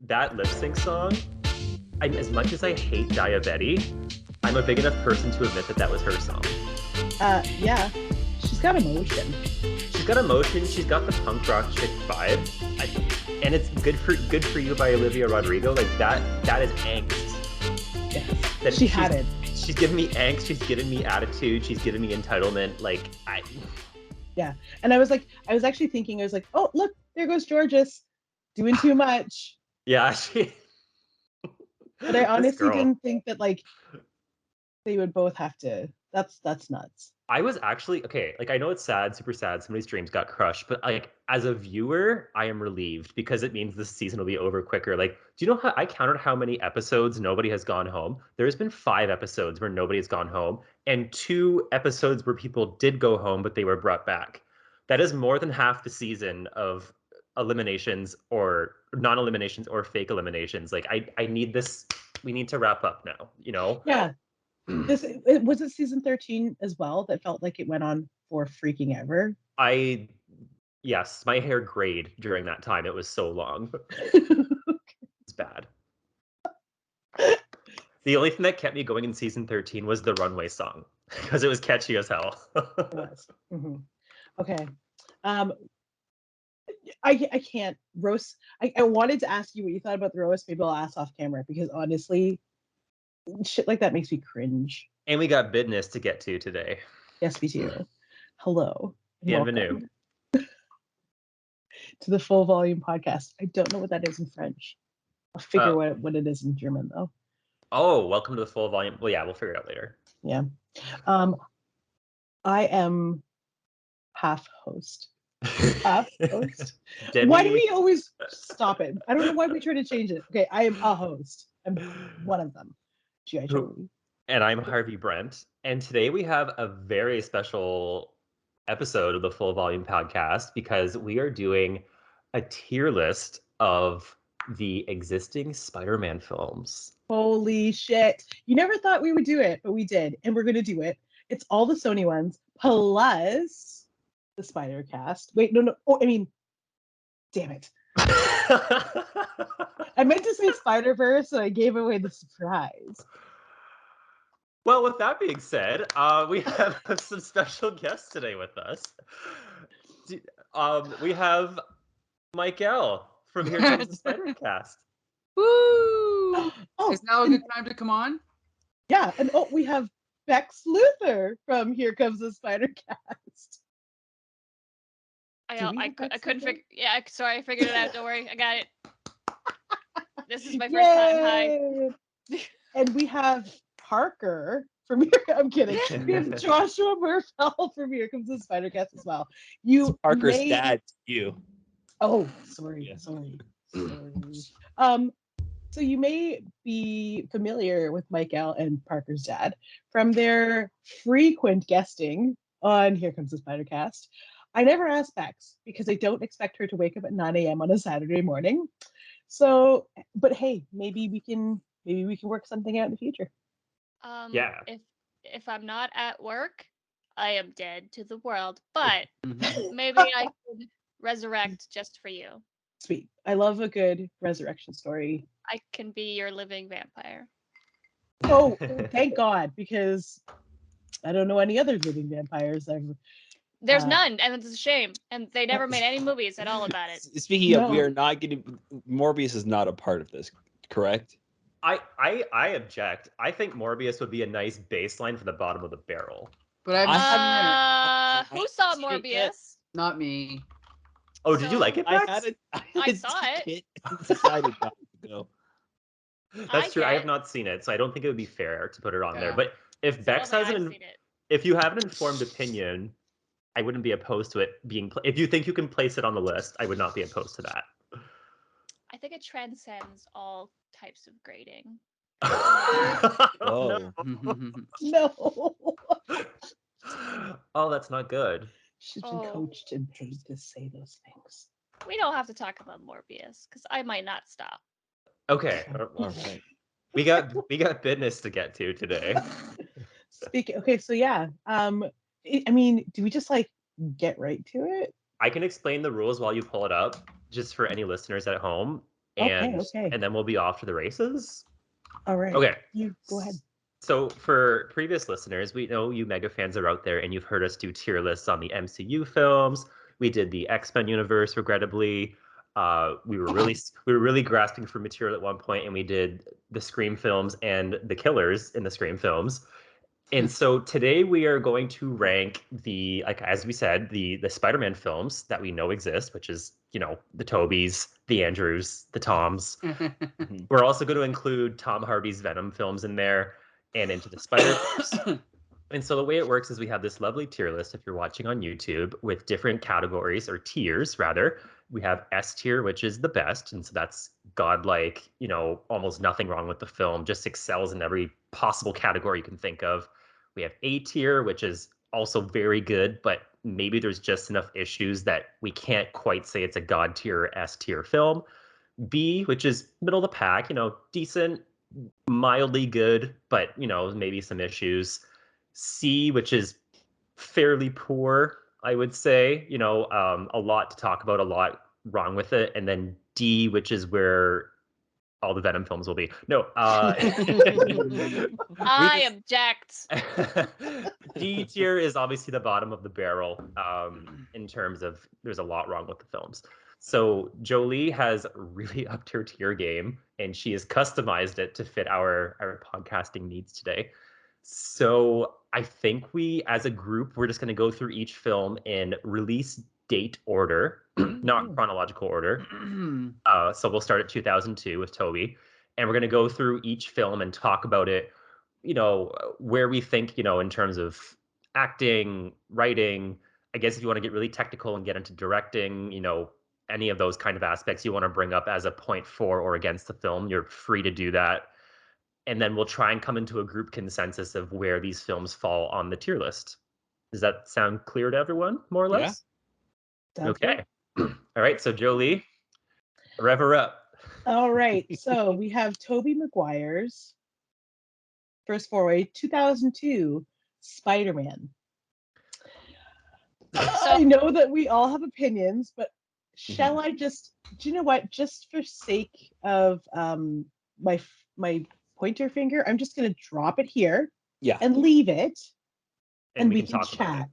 that lip sync song, as much as I hate Diabetes, I'm a big enough person to admit that was her song. Yeah. She's got emotion. She's got emotion. She's got the punk rock chick vibe. And it's Good for You by Olivia Rodrigo. Like that is angst. Yes. She had it. She's giving me angst. She's giving me attitude. She's giving me entitlement. Yeah. And I was actually thinking, oh, look, there goes Georges doing too much. Yeah. But I honestly didn't think that they would both have to. That's nuts. I was actually, okay, I know it's sad, super sad, somebody's dreams got crushed, but as a viewer, I am relieved because it means this season will be over quicker. Do you know how I counted how many episodes nobody has gone home? There's been 5 episodes where nobody's gone home and 2 episodes where people did go home, but they were brought back. That is more than half the season of eliminations or non-eliminations or fake eliminations. I need this. We need to wrap up now, Yeah. Was it season 13 as well that felt like it went on for freaking ever? Yes, my hair grayed during that time. It was so long. It's bad. The only thing that kept me going in season 13 was the runway song because it was catchy as hell. It was. Mm-hmm. Okay. I can't roast. I wanted to ask you what you thought about the roast. Maybe I'll ask off camera because honestly, shit like that makes me cringe. And we got business to get to today. Yes, we do. Hello. Bienvenue. To the Full Volume podcast. I don't know what that is in French. I'll figure what it is in German though. Oh, welcome to the Full Volume. Well, yeah, we'll figure it out later. Yeah. I am half host. Half host. Why do we always stop it? I don't know why we try to change it. Okay, I am a host. I'm one of them. G.I. Jolie. And I'm Harvey Brent. And today we have a very special episode of the Full Volume podcast because we are doing a tier list of the existing Spider-Man films. Holy shit. You never thought we would do it, but we did. And we're going to do it. It's all the Sony ones plus the Spider cast. Wait, no. Oh, I mean, damn it. I meant to say Spider-Verse, so I gave away the surprise. Well, with that being said, we have some special guests today with us. We have Michael from Here Comes the Spider-Cast. Woo! Oh, is now a good time to come on? Yeah, and we have Bex Luthor from Here Comes the Spider-Cast. I couldn't figure. Yeah, sorry, I figured it out. Don't worry, I got it. This is my first time. Hi. And we have Parker from Here. I'm kidding. We have Joshua Murr-VELL from Here Comes the Spider-Cast as well. Parker's dad. You. Oh, sorry. So you may be familiar with Michael and Parker's dad from their frequent guesting on Here Comes the Spider-Cast. I never asked Bex because I don't expect her to wake up at 9 a.m. on a Saturday morning. So, but hey, maybe we can work something out in the future. Yeah. If I'm not at work, I am dead to the world. But maybe I could resurrect just for you. Sweet. I love a good resurrection story. I can be your living vampire. Oh, thank God, because I don't know any other living vampires. There's none, and it's a shame. And they never made any movies at all about it. Speaking of, we are not getting. Morbius is not a part of this, correct? I object. I think Morbius would be a nice baseline for the bottom of the barrel. But who saw Morbius? Not me. Oh, did you like it, Bex? I saw it. Decided not to go. That's true. I have not seen it, so I don't think it would be fair to put it on there. But if Bex has if you have an informed opinion, I wouldn't be opposed to it being. If you think you can place it on the list, I would not be opposed to that. I think it transcends all types of grading. Oh. No. Oh, that's not good. She's been coached and paid to say those things. We don't have to talk about Morbius because I might not stop. Okay. All right. We got business to get to today. Okay, so yeah. I mean, do we just get right to it? I can explain the rules while you pull it up, just for any listeners at home. and Okay. and then we'll be off to the races. All right. Okay. You go ahead. So for previous listeners, we know you mega fans are out there and you've heard us do tier lists on the MCU films. We did the X-Men universe, regrettably. We were really grasping for material at one point, and we did the Scream films and the killers in the Scream films. And so today we are going to rank the, like as we said, the Spider-Man films that we know exist, which is, the Tobys, the Andrews, the Toms. We're also going to include Tom Hardy's Venom films in there and Into the Spider-Verse. And so the way it works is we have this lovely tier list if you're watching on YouTube with different categories or tiers rather. We have S tier, which is the best. And so that's godlike, almost nothing wrong with the film, just excels in every possible category you can think of. We have A tier, which is also very good, but maybe there's just enough issues that we can't quite say it's a god tier or S tier film. B, which is middle of the pack, decent, mildly good, but maybe some issues. C, which is fairly poor, I would say. A lot to talk about, a lot wrong with it, and then D, which is where all the Venom films will be. No, I object. D tier is obviously the bottom of the barrel in terms of there's a lot wrong with the films. So Jolie has really upped her tier game, and she has customized it to fit our podcasting needs today. So I think we, as a group, we're just going to go through each film in release date order, not chronological order. So we'll start at 2002 with Toby, and we're going to go through each film and talk about it, where we think, in terms of acting, writing. I guess if you want to get really technical and get into directing, any of those kind of aspects you want to bring up as a point for or against the film, you're free to do that. And then we'll try and come into a group consensus of where these films fall on the tier list. Does that sound clear to everyone, more or less? Sounds Okay. All right. So Jolie, rev her up. All right. So we have Tobey Maguire's first foray, 2002, Spider-Man. I know that we all have opinions, but shall I just, do you know what? Just for sake of my pointer finger, I'm just going to drop it here and leave it, and we can chat.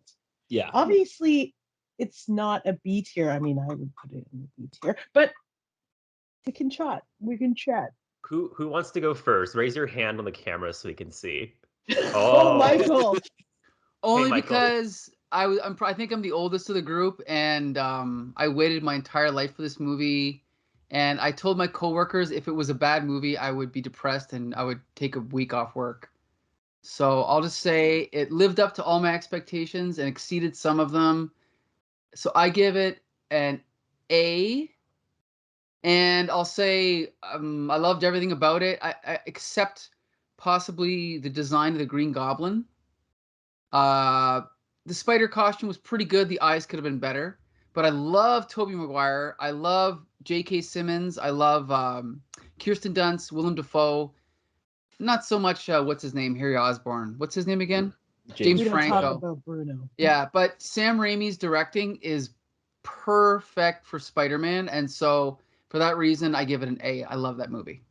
Yeah. Obviously, it's not a B tier. I mean, I would put it in the B tier, but we can chat. We can chat. Who wants to go first? Raise your hand on the camera so we can see. Oh, Michael. Only Michael. because I think I'm the oldest of the group, and I waited my entire life for this movie. And I told my coworkers if it was a bad movie, I would be depressed and I would take a week off work. So I'll just say it lived up to all my expectations and exceeded some of them. So I give it an A. And I'll say I loved everything about it, except possibly the design of the Green Goblin. The spider costume was pretty good. The eyes could have been better. But I love Tobey Maguire. I love J.K. Simmons. I love Kirsten Dunst, Willem Dafoe. Not so much, what's his name? Harry Osborn. What's his name again? James we don't Franco. talk about Bruno. Yeah, but Sam Raimi's directing is perfect for Spider-Man. And so for that reason, I give it an A. I love that movie.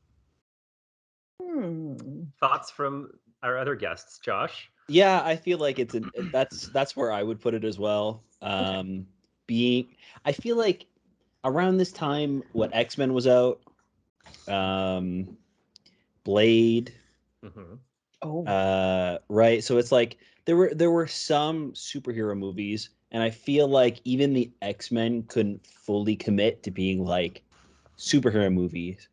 Thoughts from our other guests, Josh? Yeah, I feel like that's where I would put it as well. I feel like around this time, what X-Men was out, Blade. Right. So it's like there were some superhero movies, and I feel like even the X-Men couldn't fully commit to being like superhero movies.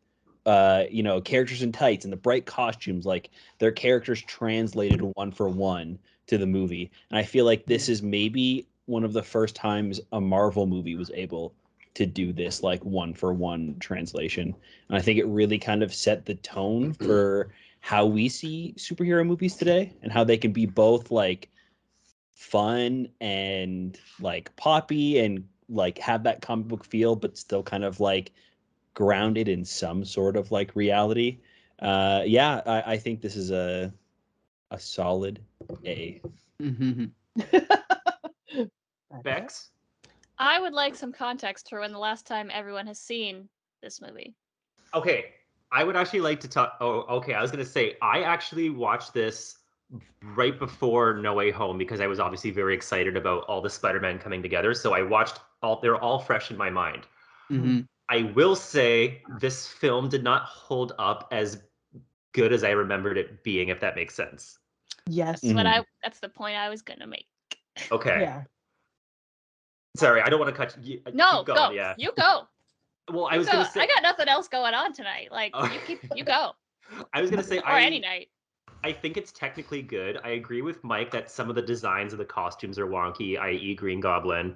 Characters in tights and the bright costumes, like their characters translated one for one to the movie. And I feel like this is maybe one of the first times a Marvel movie was able to do this, like one for one translation. And I think it really kind of set the tone for how we see superhero movies today and how they can be both like fun and like poppy and like have that comic book feel, but still kind of like grounded in some sort of like reality. I think this is a solid A. Bex? I would like some context for when the last time everyone has seen this movie. Okay, I would actually like to talk. Oh, okay. I was gonna say I actually watched this right before No Way Home because I was obviously very excited about all the Spider-Man coming together. So I watched all. They're all fresh in my mind. Mm-hmm. I will say this film did not hold up as good as I remembered it being, if that makes sense. Yes. That's the point I was gonna make. Okay. Yeah. Sorry, I don't want to cut you. No, Keep going. go. Yeah. You go. Well, I You was go. gonna say. I got nothing else going on tonight. Like Oh. you go. I was gonna say Or any night. I think it's technically good. I agree with Mike that some of the designs of the costumes are wonky, i.e., Green Goblin.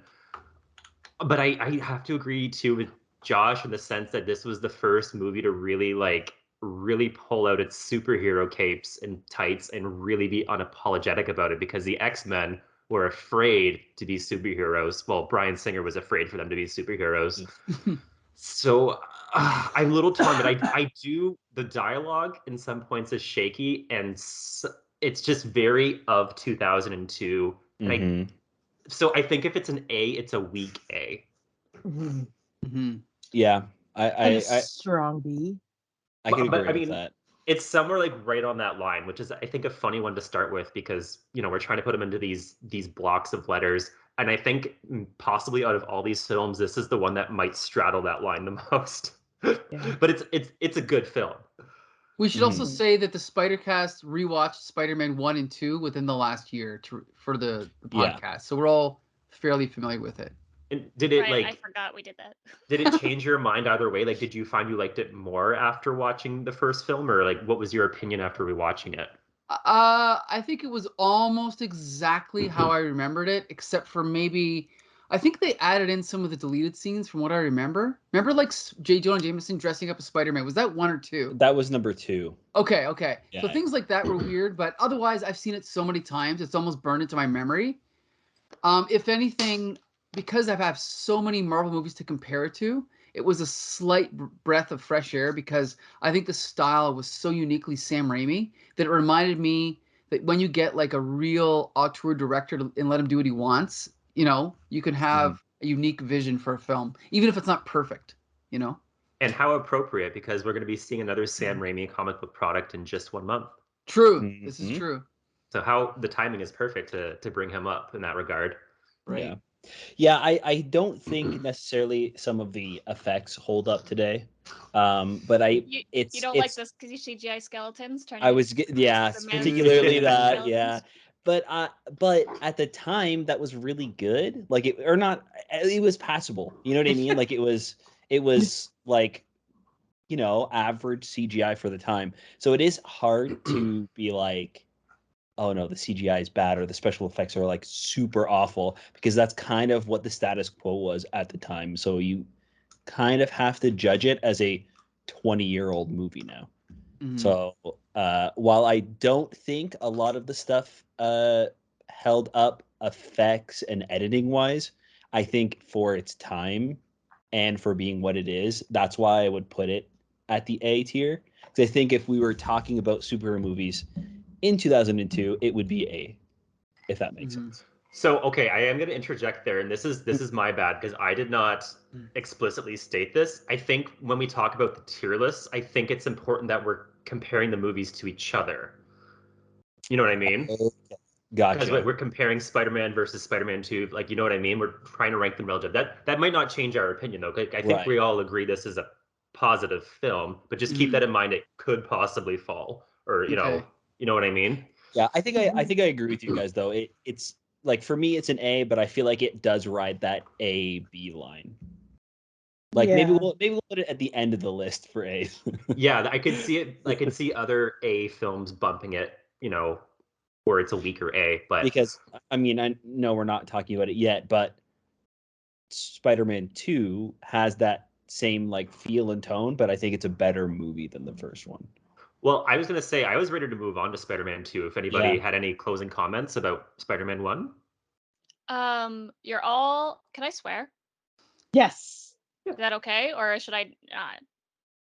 But I have to agree too with Josh in the sense that this was the first movie to really pull out its superhero capes and tights and really be unapologetic about it because the X-Men were afraid to be superheroes. Well, Bryan Singer was afraid for them to be superheroes. So I'm a little torn, but I do the dialogue in some points is shaky and it's just very of 2002. And so I think if it's an A, it's a weak A. Mhm. Mm-hmm. Yeah, And a I strong B. I can But agree I with mean, that. it's somewhere like right on that line, which is I think a funny one to start with because we're trying to put them into these blocks of letters, and I think possibly out of all these films, this is the one that might straddle that line the most. Yeah. But it's a good film. We should also Mhm. say that the Spider-Cast rewatched Spider-Man 1 and 2 within the last year for the Yeah. podcast. So we're all fairly familiar with it. And did it Right, I forgot we did that. did it change your mind either way? Like, did you find you liked it more after watching the first film, or like what was your opinion after rewatching it? I think it was almost exactly how I remembered it, except for maybe I think they added in some of the deleted scenes from what I remember. Remember, like J. Jonah Jameson dressing up as Spider-Man. Was that 1 or 2? That was number 2. Okay, okay. So Yeah. things like that were weird, but otherwise, I've seen it so many times, it's almost burned into my memory. If anything, because I've had so many Marvel movies to compare it to, it was a slight breath of fresh air because I think the style was so uniquely Sam Raimi that it reminded me that when you get like a real auteur director and let him do what he wants, you can have a unique vision for a film, even if it's not perfect, And how appropriate because we're going to be seeing another Sam Raimi comic book product in just 1 month. True. This is true. So how the timing is perfect to bring him up in that regard. Right. Yeah, I don't think necessarily some of the effects hold up today. But You it's don't like this because you CGI skeletons turning. I was yeah, the particularly men- that, skeletons? yeah. But at the time that was really good. Like it was passable. You know what I mean? Like it was like average CGI for the time. So it is hard to be like, oh no, the CGI is bad or the special effects are like super awful because that's kind of what the status quo was at the time. So you kind of have to judge it as a 20-year-old movie now. Mhm. So while I don't think a lot of the stuff held up effects and editing wise, I think for its time and for being what it is, that's why I would put it at the A tier. Because I think if we were talking about superhero movies in 2002, it would be A, if that makes sense. So okay, I am going to interject there, and this is my bad because I did not explicitly state this. I think when we talk about the tier lists, I think it's important that we're comparing the movies to each other. You know what I mean? Because Gotcha. we're comparing Spider-Man versus Spider-Man 2, like you know what I mean? We're trying to rank them relative. That might not change our opinion though. Like, I think Right. we all agree this is a positive film, but just keep that in mind. It could possibly fall, or Okay. you know what I mean? Yeah, I think I agree with you guys though. It's like for me it's an A, but I feel like it does ride that A B line. Like maybe Yeah. we'll put it at the end of the list for A. Yeah, I could see it. I could see other A films bumping it, where it's a weaker A. But Because I mean, I know we're not talking about it yet, but Spider-Man 2 has that same like feel and tone, but I think it's a better movie than the first one. well, I was gonna say I was ready to move on to Spider-Man 2. If anybody Yeah. had any closing comments about Spider-Man 1. You're all. Can I swear? Yes. Is that okay, or should I not?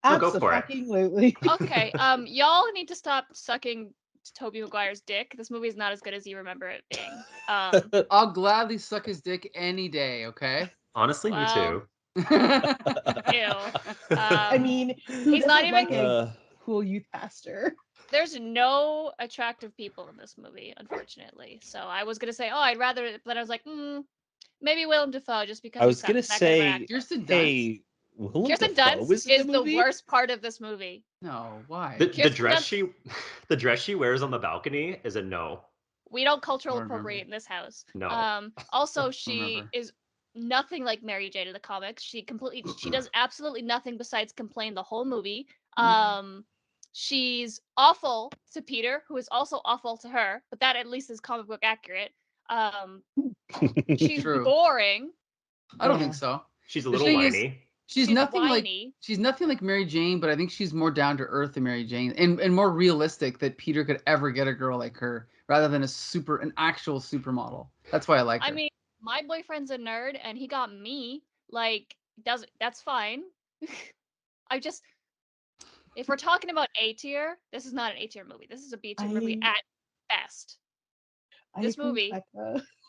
No, go for it. Absolutely. Okay. Y'all need to stop sucking Tobey Maguire's dick. This movie is not as good as you remember it being. I'll gladly suck his dick any day, okay? Honestly, me Well, too. ew. I mean, Who He's not doesn't like even. a cool youth pastor? There's no attractive people in this movie, unfortunately. So I was gonna say, oh, I'd rather, but I was like, maybe Willem Dafoe, just because I he's was gonna that kind of an say, actor. Kirsten Dunst? hey, Willem Kirsten Dafoe Dunst was in is the the movie? worst part of this movie. No, why? The Kirsten dress Dunst- the dress she wears on the balcony is a no. We don't cultural I don't remember. appropriate in this house. No. Also, she remember. is nothing like Mary Jane in the comics. She does absolutely nothing besides complain the whole movie. She's awful to Peter, who is also awful to her, but that at least is comic book accurate. She's True. boring. I don't Yeah. think so. She's a The little thing is- whiny. She's nothing whiny. like she's nothing like Mary Jane, but I think she's more down to earth than Mary Jane, and more realistic that Peter could ever get a girl like her, rather than an actual supermodel. That's why I like her. I mean, my boyfriend's a nerd, and he got me. Like, that's fine. If we're talking about A tier, this is not an A tier movie. This is a B tier movie at best. This movie.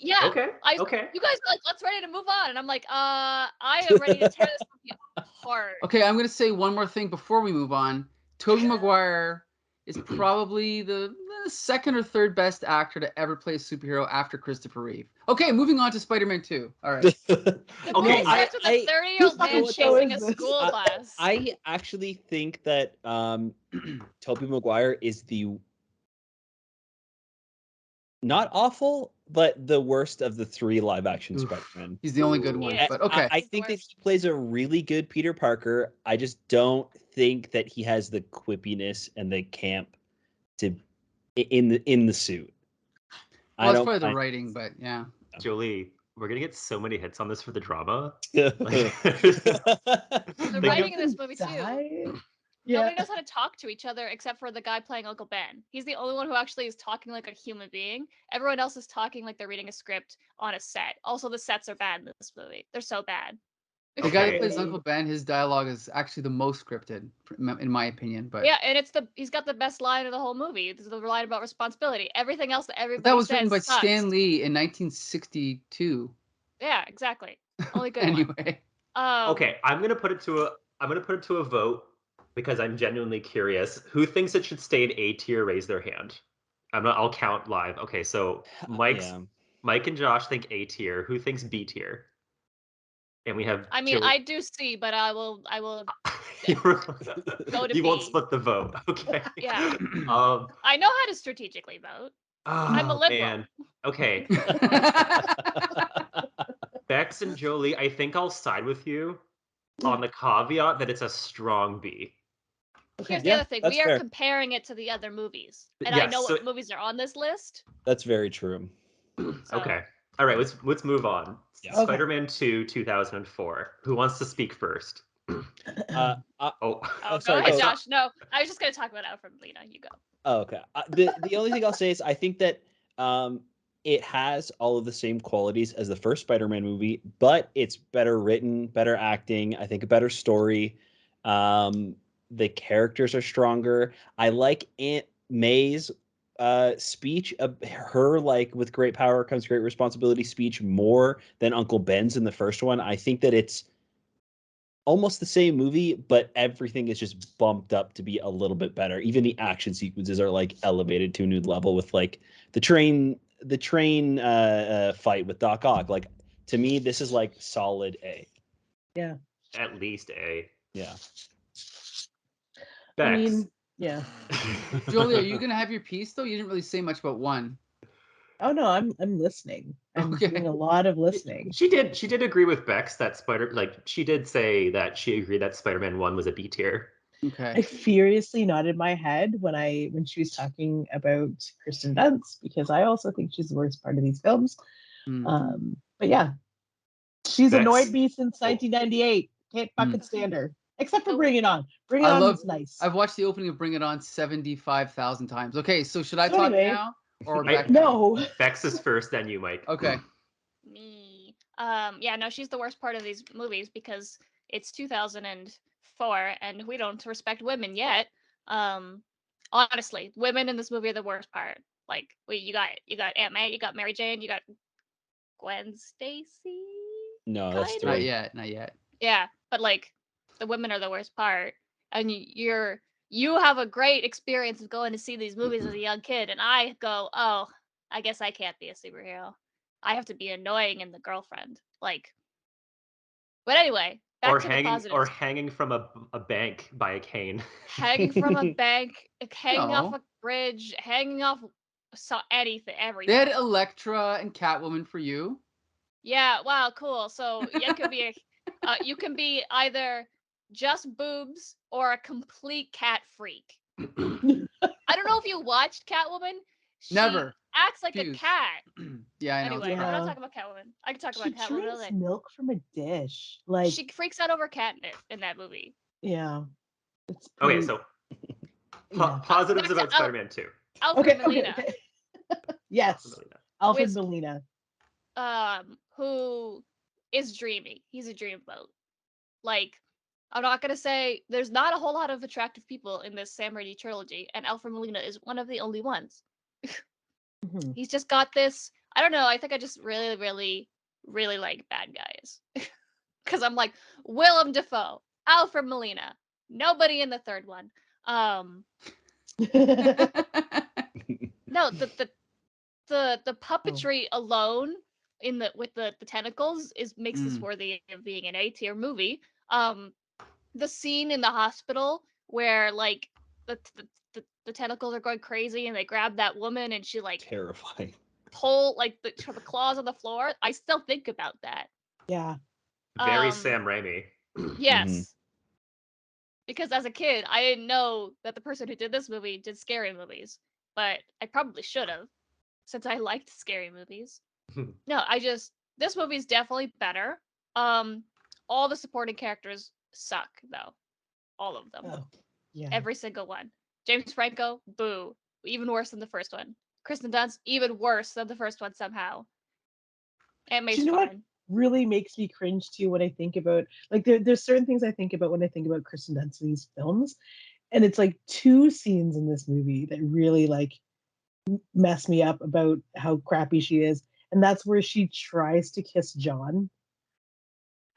Yeah. Okay. Okay. You guys are like, let's ready to move on, and I'm like, I am ready to tear this movie apart. Okay, I'm gonna say one more thing before we move on. Tobey Maguire is probably the second or third best actor to ever play a superhero after Christopher Reeve. Okay, moving on to Spider-Man 2. All right. The movie Okay, starts with a 30-year-old man what show chasing a is this? school bus. I actually think that Tobey Maguire is the not awful, but the worst of the 3 live-action Spider-Man. He's the only good one, Yeah. but okay. I He's the think that worst. he plays a really good Peter Parker. I just don't think that he has the quippiness and the camp to in the suit. Well, I it's don't probably the find- writing, but yeah. Jolie, we're gonna get so many hits on this for the drama. The writing in this movie too. Yeah. Nobody knows how to talk to each other except for the guy playing Uncle Ben. He's the only one who actually is talking like a human being. Everyone else is talking like they're reading a script on a set. Also, the sets are bad in this movie. They're so bad. The guy that Okay. plays Uncle Ben, his dialogue is actually the most scripted, in my opinion. But Yeah, and he's got the best line of the whole movie. It's the line about responsibility. Everything else that everybody that was says written by sucks. Stan Lee in 1962. Yeah, exactly. Only good one. Anyway, Okay, I'm gonna put it to a vote because I'm genuinely curious. Who thinks it should stay in A tier? Raise their hand. I'll count live. Okay, so Mike and Josh think A tier. Who thinks B tier? And we have. I mean, Jolie- I do see, but I will you Go to won't B. split the vote. Okay. Yeah. Um. I know how to strategically vote. I'm a Oh, liberal. man. Okay. Bex and Jolie, I think I'll side with you on the caveat that it's a strong B. Here's the Yeah, other thing. that's We are fair. comparing it to the other movies. And I Yes, know so- what movies are on this list. That's very true. So. Okay. All right, let's move on. Yeah. Okay. Spider-Man 2, 2004. Who wants to speak first? Oh, Oh, oh, go sorry, ahead, go. Josh. No, I was just going to talk about Alfred Molina. You go. Oh, okay. The only thing I'll say is I think that it has all of the same qualities as the first Spider-Man movie, but it's better written, better acting. I think a better story. The characters are stronger. I like Aunt May's speech of her, like, with great power comes great responsibility speech, more than Uncle Ben's in the first one. I think that it's almost the same movie, but everything is just bumped up to be a little bit better. Even the action sequences are like elevated to a new level, with like the train fight with Doc Ock. Like, to me, this is like solid A. Yeah. At least A. Yeah. Bex. I mean, yeah. Jolie, are you gonna have your piece though? You didn't really say much about one. Oh no, I'm listening. I'm Okay. doing a lot of listening. She did agree with Bex that she did say that she agreed that Spider-Man 1 was a B tier. I Okay. furiously nodded my head when she was talking about Kristen Dunst, because I also think she's the worst part of these films. Mm. But yeah, she's Bex- annoyed me since 1998. Can't fucking stand her. Except for Bring It On. Bring It On was nice. I've watched the opening of Bring It On 75,000 times. Okay, so should I So talk anyway- now or I- back? No. Bex is first, then you, Mike. Okay. Me. Yeah, no, she's the worst part of these movies because it's 2004 and we don't respect women yet. Honestly, women in this movie are the worst part. Like, you got Aunt May, you got Mary Jane, you got Gwen Stacy. No, that's Kind of. three. Not yet. Yeah, but like the women are the worst part. and you have a great experience of going to see these movies as a young kid, and I go, oh, I guess I can't be a superhero. I have to be annoying and the girlfriend. Like, but anyway, back to the positives. hanging from a bank by a cane. Hanging from a bank, hanging off No. a bridge, hanging off anything, They everything. had Elektra and Catwoman for you. Yeah, wow, cool. So it could be you can be either just boobs or a complete cat freak. I don't know if you watched Catwoman. She Never. acts like a Fuse. cat. Yeah, I know. Anyway, It's we're crap. not Yeah. talking about Catwoman. I can talk She about Catwoman drinks another day. milk from a dish. Like, She freaks out over catnip in that movie. yeah. It's Okay, pretty, so yeah. positives Back to about Spider-Man 2. Alfred Okay, Molina, okay. Yes. Alfred With- Molina. who is dreamy. He's a dreamboat. Like, I'm not gonna say there's not a whole lot of attractive people in this Sam Raimi trilogy, and Alfred Molina is one of the only ones. Mhm. He's just got this. I don't know. I think I just really, really, really like bad guys. Because I'm like, Willem Dafoe, Alfred Molina, nobody in the third one. No, the puppetry alone with the tentacles makes this worthy of being an A-tier movie. The scene in the hospital where like the tentacles are going crazy and they grab that woman and she like Terrifying. pull like the claws on the floor. I still think about that. Yeah. Very Sam Raimi. Yes. Because as a kid, I didn't know that the person who did this movie did scary movies, but I probably should have, since I liked scary movies. No, this movie's definitely better. All the supporting characters suck though, all of them, Oh, yeah. every single one. James Franco, boo, even worse than the first one. Kristen Dunst, even worse than the first one somehow. Aunt May's Do you know what fine. really makes me cringe too when I think about, like, there's certain things I think about when I think about Kristen Dunst in these films, and it's like two scenes in this movie that really like mess me up about how crappy she is, and that's where she tries to kiss John.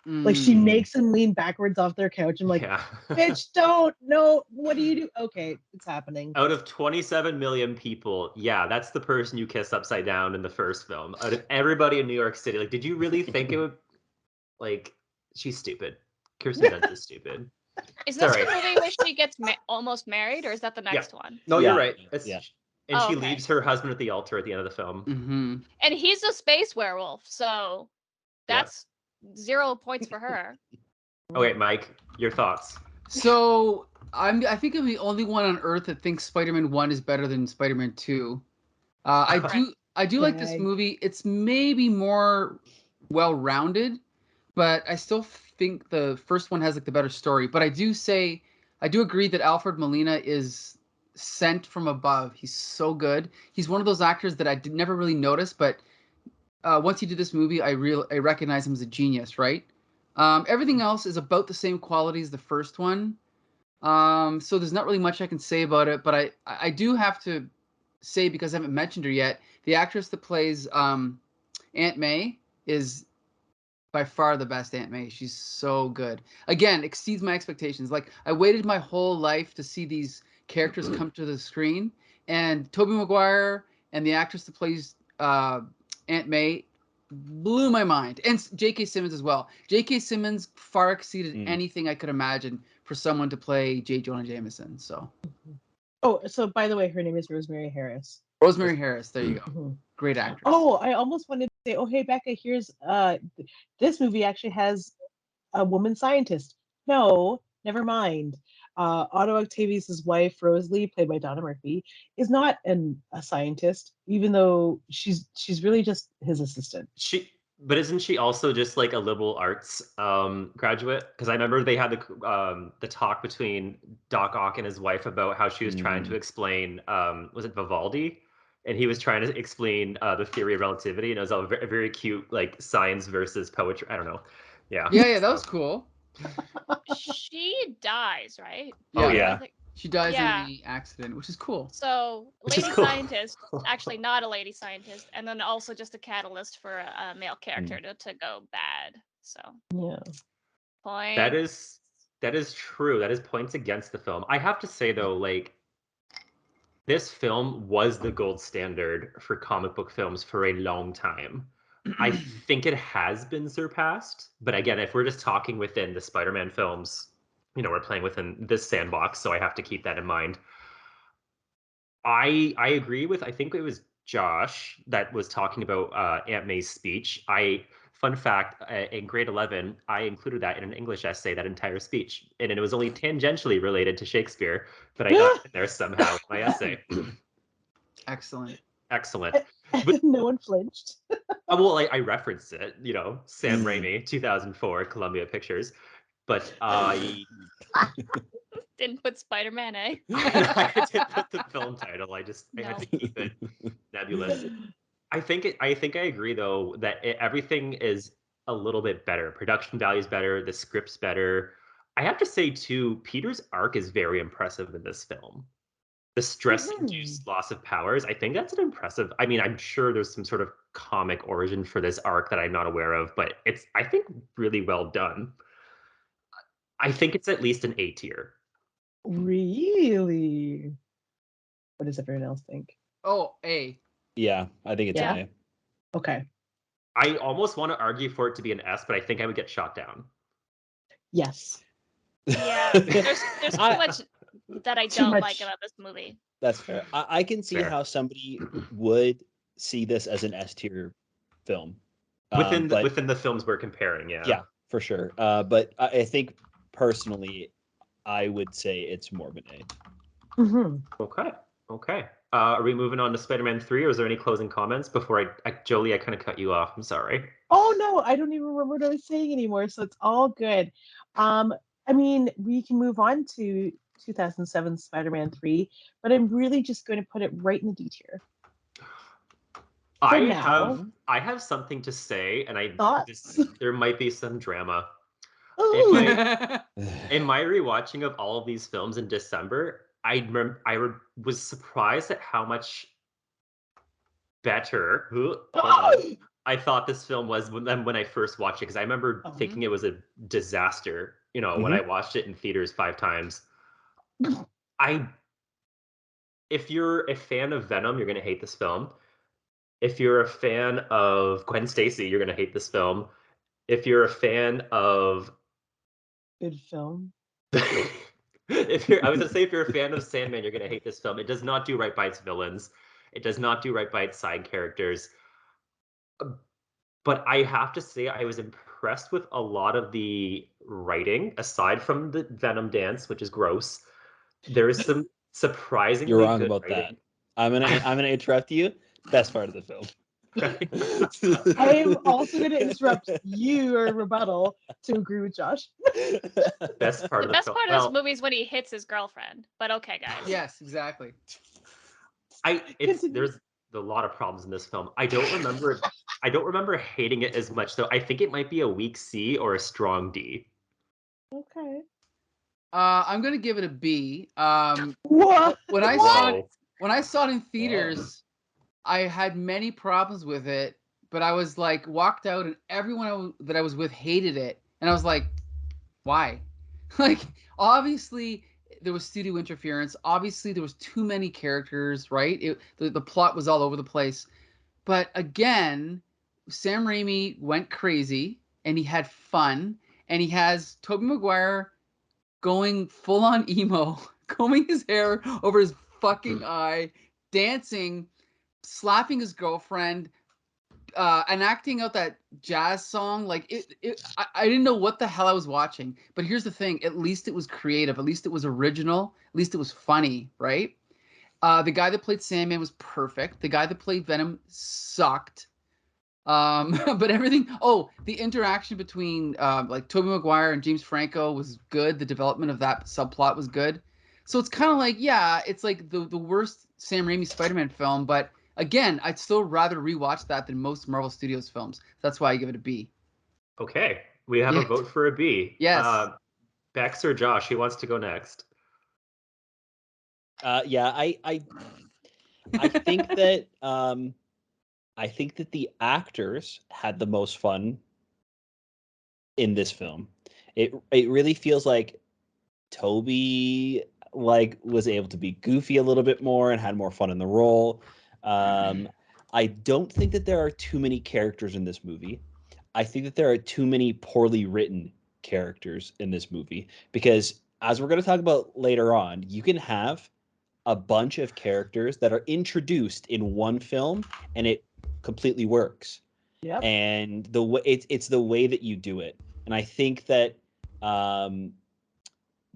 Like, she makes him lean backwards off their couch. I'm like, Yeah. bitch, don't. No, what do you do? Okay, it's happening. Out of 27 million people, yeah, that's the person you kiss upside down in the first film. Out of everybody in New York City, like, did you really think it would? Like, she's stupid. Kirsten Dunst is stupid. Is this Sorry. the movie where she gets almost married, or is that the next one? No, Yeah. you're right. Yeah. And she okay. leaves her husband at the altar at the end of the film. And he's a space werewolf, so that's 0 points for her. Okay, Mike, your thoughts. So I think I'm the only one on Earth that thinks Spider-Man 1 is better than Spider-Man 2. I do like this Dang. movie. It's maybe more well-rounded, but I still think the first one has like the better story. But I do agree that Alfred Molina is sent from above. He's so good. He's one of those actors that I never really notice, but once he did this movie, I recognize him as a genius, right? Everything else is about the same quality as the first one. So there's not really much I can say about it, but I do have to say, because I haven't mentioned her yet, the actress that plays Aunt May is by far the best Aunt May. She's so good. Again, exceeds my expectations. Like, I waited my whole life to see these characters come to the screen, and Tobey Maguire and the actress that plays Aunt May blew my mind. And J.K. Simmons as well. J.K. Simmons far exceeded anything I could imagine for someone to play J. Jonah Jameson. So. Oh, so by the way, her name is Rosemary Harris. Rosemary Harris. There you go. Mhm. Great actress. Oh, I almost wanted to say, oh, hey, Becca, here's this movie actually has a woman scientist. No, never mind. Otto Octavius' wife, Rosalie, played by Donna Murphy, is not a scientist, even though she's really just his assistant. But isn't she also just like a liberal arts graduate? Because I remember they had the talk between Doc Ock and his wife about how she was trying to explain was it Vivaldi, and he was trying to explain the theory of relativity, and it was a very, very cute like science versus poetry. I don't know. Yeah. Yeah, that was cool. She dies, right? Yeah. Oh Yeah. yeah. She dies Yeah. in the accident, which is cool. So, Which is lady cool. scientist, actually not a lady scientist, and then also just a catalyst for a male character to go bad. So, Yeah. point. That is That is true. That is points against the film. I have to say though, like this film was the gold standard for comic book films for a long time. I think it has been surpassed, but again, if we're just talking within the Spider-Man films, we're playing within this sandbox, so I have to keep that in mind. I agree with, I think it was Josh that was talking about Aunt May's speech. Fun fact, in grade 11, I included that in an English essay, that entire speech, and it was only tangentially related to Shakespeare, but I got it in there somehow in my essay. Excellent. Excellent. But, No one flinched. well, I referenced it, Sam Raimi, 2004, Columbia Pictures, but I Didn't put Spider-Man, eh? I didn't put the film title. I had to keep it nebulous. I think I agree though that everything is a little bit better. Production value is better. The script's better. I have to say too, Peter's arc is very impressive in this film. The stress-induced loss of powers. I think that's an impressive. I mean, I'm sure there's some sort of comic origin for this arc that I'm not aware of, but it's I think really well done. I think it's at least an A tier. Really? What does everyone else think? Oh, A. Yeah, I think it's Yeah? an Okay. I almost want to argue for it to be an S, but I think I would get shot down. Yes. A. Yeah, there's too much that I Too don't much. like about this movie. That's fair. I can see Fair. how somebody would see this as an S tier film. Within but within the films we're comparing, yeah. yeah, for sure. But I think personally, I would say it's more of an A. Mm-hmm. Okay. Are we moving on to Spider-Man 3, or is there any closing comments before Jolie, I kind of cut you off. I'm sorry. Oh no, I don't even remember what I was saying anymore, so it's all good. I mean, we can move on to 2007 Spider-Man 3, but I'm really just going to put it right in the D tier. I have something to say, and Thoughts? there might be some drama. Ooh. In my rewatching of all of these films in December, I was surprised at how much better I thought this film was when I first watched it, because I remember thinking it was a disaster, when I watched it in theaters 5 times. If you're a fan of Venom, you're going to hate this film. If you're a fan of Gwen Stacy, you're going to hate this film. If you're a fan of Good film. I was gonna say, if you're a fan of Sandman, you're gonna hate this film. It does not do right by its villains. It does not do right by its side characters. But I have to say, I was impressed with a lot of the writing, aside from the Venom dance, which is gross. There is some surprisingly You're wrong good about writing. that. I'm gonna interrupt you. Best part of the film. I am also going to interrupt your rebuttal to agree with Josh. Best part The of the best film. part of this movie is when he hits his girlfriend. But okay, guys. Yes, exactly. There's a lot of problems in this film. I don't remember hating it as much though. I think it might be a weak C or a strong D. Okay. I'm gonna give it a B. What? When I saw it in theaters, I had many problems with it, but I was like walked out, and everyone that I was with hated it, and I was like, why? Like, obviously there was studio interference. Obviously there was too many characters, right? The plot was all over the place. But again, Sam Raimi went crazy, and he had fun, and he has Tobey Maguire going full on emo, combing his hair over his fucking eye, dancing, slapping his girlfriend, and acting out that jazz song. Like I didn't know what the hell I was watching. But here's the thing: at least it was creative. At least it was original. At least it was funny, right? The guy that played Sandman was perfect. The guy that played Venom sucked. But everything. Oh, the interaction between like Tobey Maguire and James Franco was good. The development of that subplot was good. So it's kind of like, yeah, it's like the worst Sam Raimi Spider-Man film, but again, I'd still rather rewatch that than most Marvel Studios films. That's why I give it a B. Okay, we have a vote for a B. Yes. Bex or Josh, who wants to go next? Yeah, I think that I think that the actors had the most fun in this film. It really feels like Toby like was able to be goofy a little bit more and had more fun in the role. I don't think that there are too many characters in this movie. I think that there are too many poorly written characters in this movie because, as we're going to talk about later on, you can have a bunch of characters that are introduced in one film and it completely works. Yep. And the way it's the way that you do it. And I think that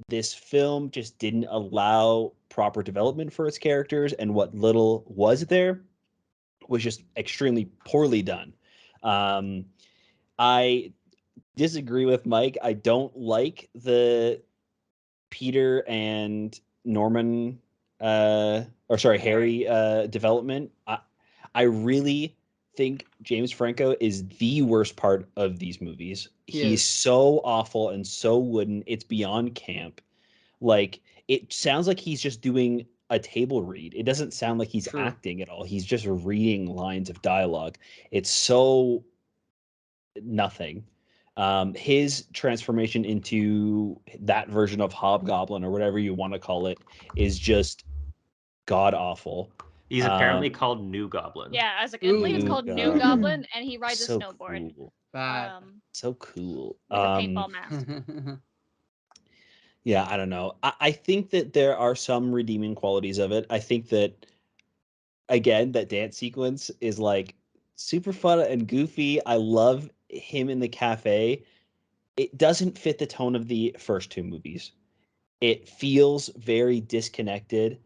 this film just didn't allow proper development for its characters, and what little was there was just extremely poorly done. I disagree with Mike. I don't like the Peter and Norman, Harry development. I really think James Franco is the worst part of these movies. He's so awful and so wooden. It's beyond camp. Like, it sounds like he's just doing a table read. It doesn't sound like he's acting at all. He's just reading lines of dialogue. It's so nothing. His transformation into that version of Hobgoblin or whatever you want to call it is just god awful. He's apparently called New Goblin. Yeah, as a kid, it's called New Goblin, and he rides a snowboard. Cool. So cool. With a paintball mask. Yeah, I don't know. I think that there are some redeeming qualities of it. I think that, again, that dance sequence is like super fun and goofy. I love him in the cafe. It doesn't fit the tone of the first two movies. It feels very disconnected.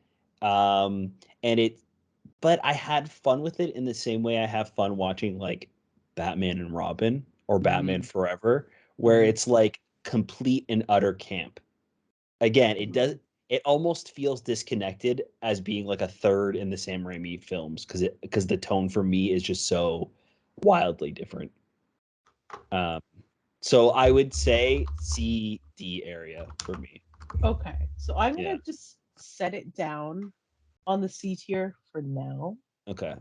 But I had fun with it in the same way I have fun watching like Batman and Robin or Batman Forever, where it's like complete and utter camp. Again, it almost feels disconnected as being like a third in the Sam Raimi films because the tone for me is just so wildly different. So I would say C, D area for me. Okay, so I'm gonna just set it down on the C tier for now. Okay.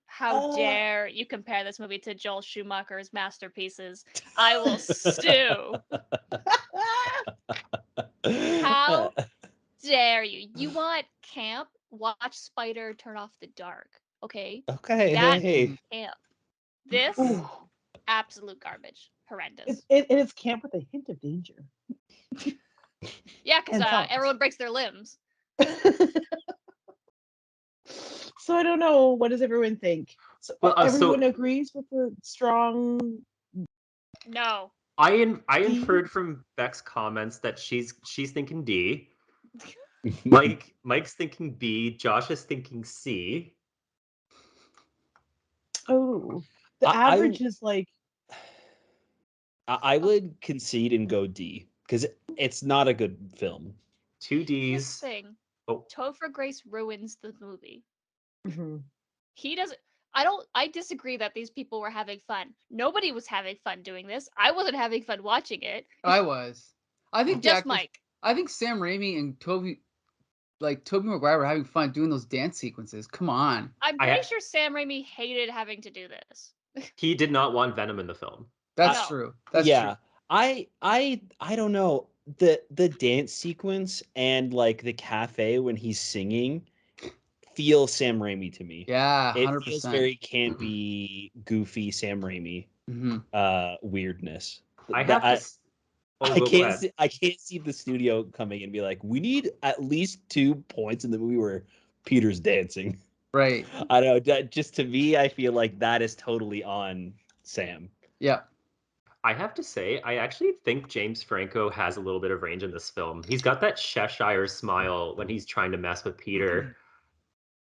How dare you compare this movie to Joel Schumacher's masterpieces? I will sue. How dare you? You want camp? Watch Spider Turn Off the Dark. Okay? Okay. That's hey. camp. This absolute garbage. Horrendous. It's camp with a hint of danger. Yeah, because everyone breaks their limbs. So I don't know. What does everyone think? So everyone agrees with the strong. No. I inferred from Beck's comments that she's thinking D. Mike's thinking B. Josh is thinking C. Oh, the average is like. I would concede and go D because it's not a good film. 2 Ds. Here's the thing. Topher Grace ruins the movie. Mm-hmm. He doesn't. I disagree that these people were having fun. Nobody was having fun doing this. I wasn't having fun watching it. I was. I think just Mike. I think Sam Raimi and Tobey Maguire were having fun doing those dance sequences. Come on. I'm pretty sure Sam Raimi hated having to do this. He did not want Venom in the film. That's true. That's true. I don't know. The dance sequence and like the cafe when he's singing feels Sam Raimi to me. Yeah, 100%. It feels very campy, goofy Sam Raimi weirdness. I can't see the studio coming and be like, we need at least 2 points in the movie where Peter's dancing. Right. I don't know. Just to me, I feel like that is totally on Sam. Yeah. I have to say, I actually think James Franco has a little bit of range in this film. He's got that Cheshire smile when he's trying to mess with Peter.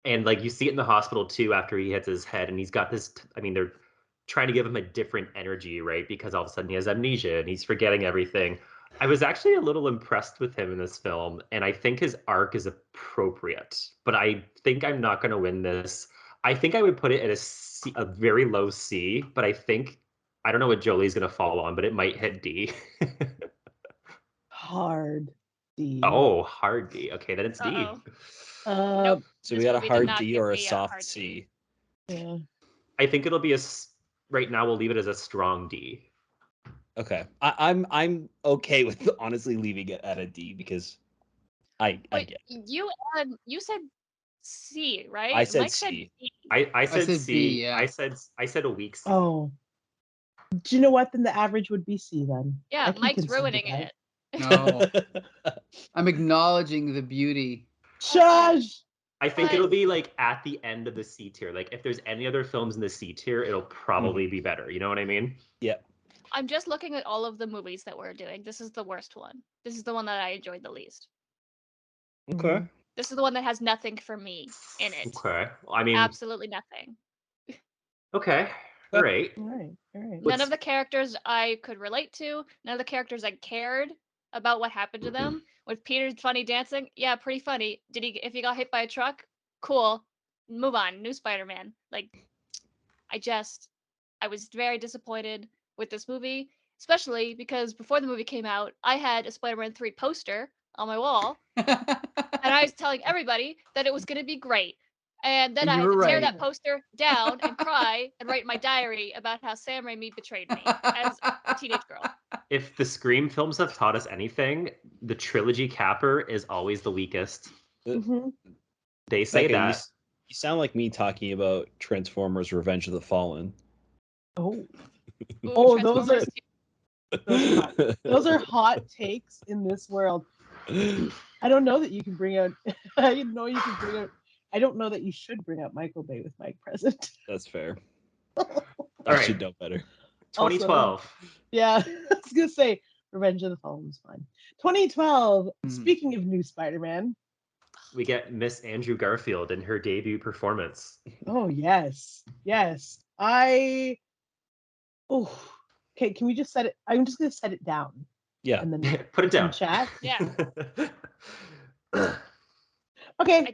And like you see it in the hospital too after he hits his head, and he's got this they're trying to give him a different energy, right? Because all of a sudden he has amnesia and he's forgetting everything. I was actually a little impressed with him in this film, and I think his arc is appropriate. But I think I'm not going to win this. I think I would put it at a very low C, but I don't know what Jolie's going to fall on, but it might hit D. Hard D. Oh, hard D. Okay, then it's D. Nope. So we got a hard D or a soft C. Yeah. I think it'll be right now we'll leave it as a strong D. Okay. I'm okay with honestly leaving it at a D because I Wait, get it. you said C, right? I said Mike said C. B. I said said B, C. yeah. I said a weak C. Oh, do you know what? Then the average would be C then. Yeah, I can Mike's concede to ruining that. it. No, I'm acknowledging the beauty. Shush! I think But it'll be like at the end of the C tier. Like if there's any other films in the C tier, it'll probably be better. You know what I mean? Yeah. I'm just looking at all of the movies that we're doing. This is the worst one. This is the one that I enjoyed the least. Okay. This is the one that has nothing for me in it. Okay. I mean, Absolutely nothing. okay. All right. All right, all right. None What's- of the characters I could relate to. None of the characters I cared about what happened to them. With Peter's funny dancing, yeah, pretty funny. Did he? If he got hit by a truck, cool. Move on. New Spider-Man. Like, I was very disappointed with this movie, especially because before the movie came out, I had a Spider-Man 3 poster on my wall, and I was telling everybody that it was going to be great. And then And I you had to were tear right. that poster down and cry and write in my diary about how Sam Raimi betrayed me as a teenage girl. If the Scream films have taught us anything, the trilogy capper is always the weakest. Mm-hmm. They say Becca, that. you sound like me talking about Transformers: Revenge of the Fallen. Oh, Ooh, Oh, those are- Transformers those are hot takes in this world. I don't know that you can bring out. I know you can bring out. I don't know that you should bring out Michael Bay with Mike present. That's fair. All I right. should know better. 2012. Yeah, I was gonna say Revenge of the Fallen was fun. 2012. Hmm. Speaking of new Spider-Man. We get Miss Andrew Garfield in her debut performance. Oh yes, yes. I. Oh, okay. Can we just set it? I'm just gonna set it down Yeah. and then Put it in down. chat. Yeah. Okay. I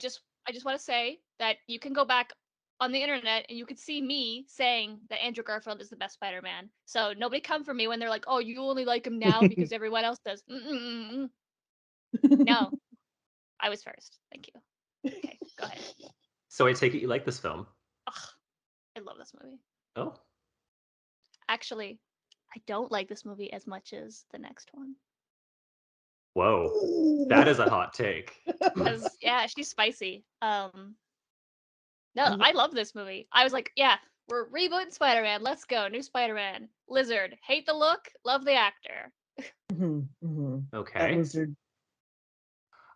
just want to say that you can go back on the internet and you could see me saying that Andrew Garfield is the best Spider-Man. So nobody come for me when they're like, "Oh, you only like him now because everyone else does." Mm-mm-mm-mm. No, I was first. Thank you. Okay, go ahead. So I take it you like this film. Ugh, I love this movie. Oh. Actually, I don't like this movie as much as the next one. Whoa. That is a hot take. Because yeah, she's spicy. No, I love this movie. I was like, yeah, we're rebooting Spider-Man. Let's go, new Spider-Man. Lizard, hate the look, love the actor. Mhm, mhm. That Okay. lizard.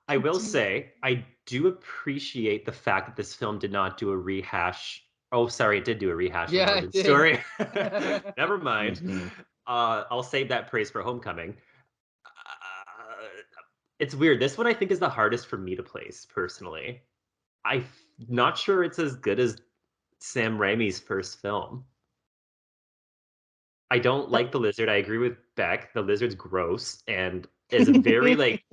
I will say, I do appreciate the fact that this film did not do a rehash. Oh, sorry, it did do a rehash of Yeah, the it origin did. story. Never mind. Mhm. I'll save that praise for Homecoming. It's weird. This one I think is the hardest for me to place personally. I'm not sure it's as good as Sam Raimi's first film. I don't like the lizard. I agree with Beck. The lizard's gross and is a very like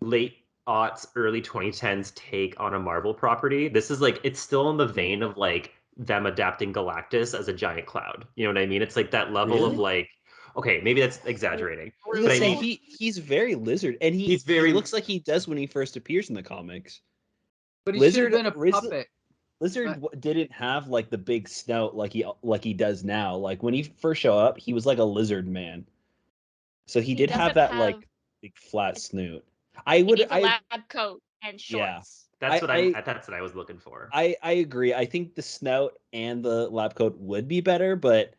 late aughts, early 2010s take on a Marvel property. This is like it's still in the vein of like them adapting Galactus as a giant cloud. You know what I mean? It's like that level of Really? like, okay, maybe that's exaggerating. I was gonna But I say mean, he's very lizard, and he's he very looks like he does when he first appears in the comics. But he should have Lizard- been a Riz- puppet. Lizard didn't have like the big snout like he does now. Like when he first showed up, he was like a lizard man. So he did have doesn't that like big flat snoot. I He would needs a I lab coat and Yeah. shorts. that's I- that's what I was looking for. I agree. I think the snout and the lab coat would be better, but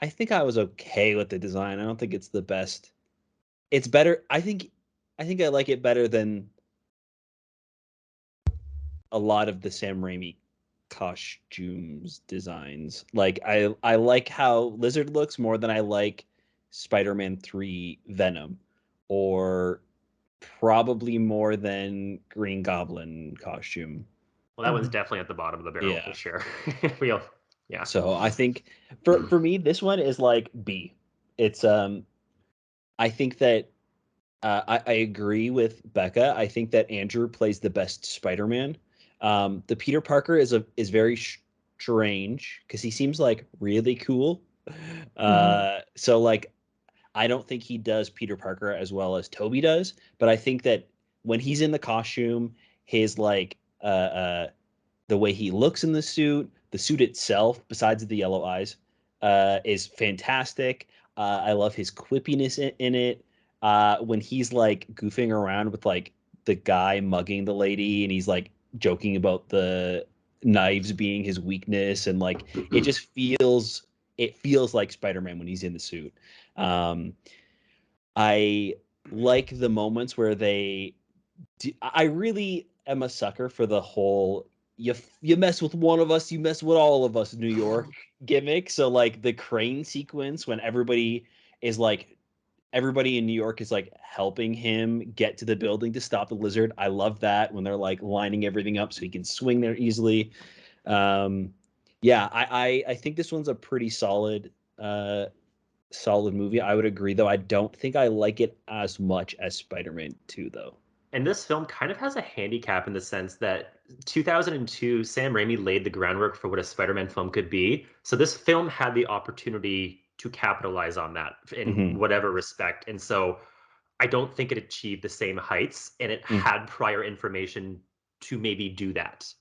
I think I was okay with the design. I don't think it's the best. It's better. I think I like it better than a lot of the Sam Raimi costumes designs. Like I like how Lizard looks more than I like Spider-Man 3 Venom, or probably more than Green Goblin costume. Well, that one's definitely at the bottom of the barrel Yeah. for sure. we all, yeah. So I think for me this one is like B. It's I think that I agree with Becca. I think that Andrew plays the best Spider-Man. The Peter Parker is very strange because he seems like really cool. So like I don't think he does Peter Parker as well as Toby does, but I think that when he's in the costume, his like the way he looks in the suit itself, besides the yellow eyes, is fantastic. I love his quippiness in it. When he's like goofing around with like the guy mugging the lady, and he's like joking about the knives being his weakness, and like it feels like Spider-Man when he's in the suit. I like the moments where I really am a sucker for the whole you mess with one of us, you mess with all of us New York gimmick. So like the crane sequence when everybody in New York is like helping him get to the building to stop the lizard. I love that when they're like lining everything up so he can swing there easily. Yeah, I think this one's a pretty solid movie. I would agree, though. I don't think I like it as much as Spider-Man 2, though. And this film kind of has a handicap in the sense that 2002, Sam Raimi laid the groundwork for what a Spider-Man film could be. So this film had the opportunity to capitalize on that in whatever respect. And so I don't think it achieved the same heights, and it had prior information to maybe do that.